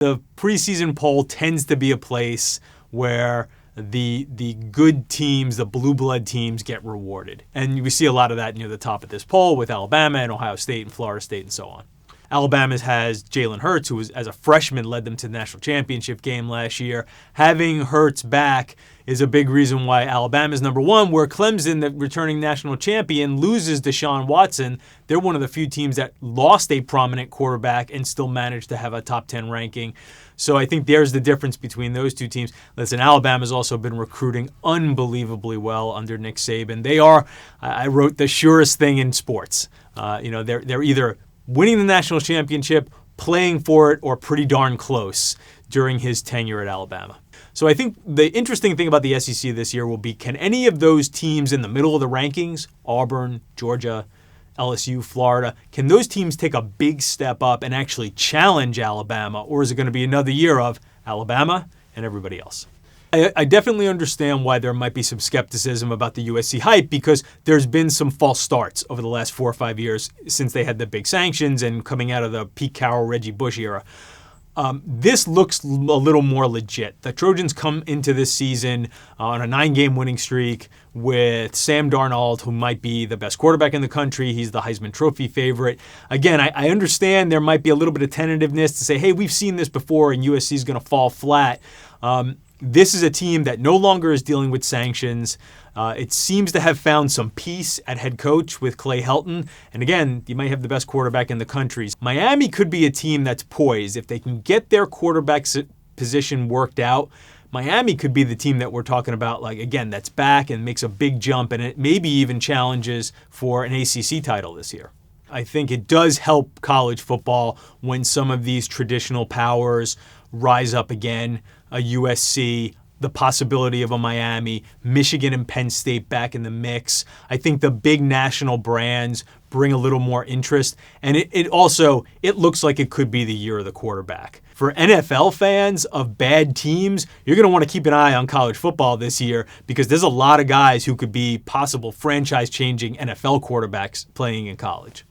The preseason poll tends to be a place where the good teams, the blue blood teams, get rewarded. And we see a lot of that near the top of this poll with Alabama and Ohio State and Florida State and so on. Alabama has Jalen Hurts, who was, as a freshman, led them to the national championship game last year. Having Hurts back is a big reason why Alabama's number one, where Clemson, the returning national champion, loses Deshaun Watson. They're one of the few teams that lost a prominent quarterback and still managed to have a top 10 ranking. So I think there's the difference between those two teams. Listen, Alabama's also been recruiting unbelievably well under Nick Saban. They are, I wrote, the surest thing in sports. They're either winning the national championship, playing for it, or pretty darn close during his tenure at Alabama. So I think the interesting thing about the SEC this year will be, can any of those teams in the middle of the rankings, Auburn, Georgia, LSU, Florida, can those teams take a big step up and actually challenge Alabama? Or is it going to be another year of Alabama and everybody else? I definitely understand why there might be some skepticism about the USC hype, because there's been some false starts over the last 4 or 5 years since they had the big sanctions and coming out of the Pete Carroll, Reggie Bush era. This looks a little more legit. The Trojans come into this season on a 9-game winning streak with Sam Darnold, who might be the best quarterback in the country. He's the Heisman Trophy favorite. Again, I understand there might be a little bit of tentativeness to say, hey, we've seen this before and USC is going to fall flat. This is a team that no longer is dealing with sanctions. It seems to have found some peace at head coach with Clay Helton. And again, you might have the best quarterback in the country. Miami could be a team that's poised. If they can get their quarterback position worked out, Miami could be the team that we're talking about, like, again, that's back and makes a big jump, and it maybe even challenges for an ACC title this year. I think it does help college football when some of these traditional powers rise up again. A USC, the possibility of a Miami, Michigan and Penn State back in the mix. I think the big national brands bring a little more interest. And it also looks like it could be the year of the quarterback. For NFL fans of bad teams, you're going to want to keep an eye on college football this year, because there's a lot of guys who could be possible franchise-changing NFL quarterbacks playing in college.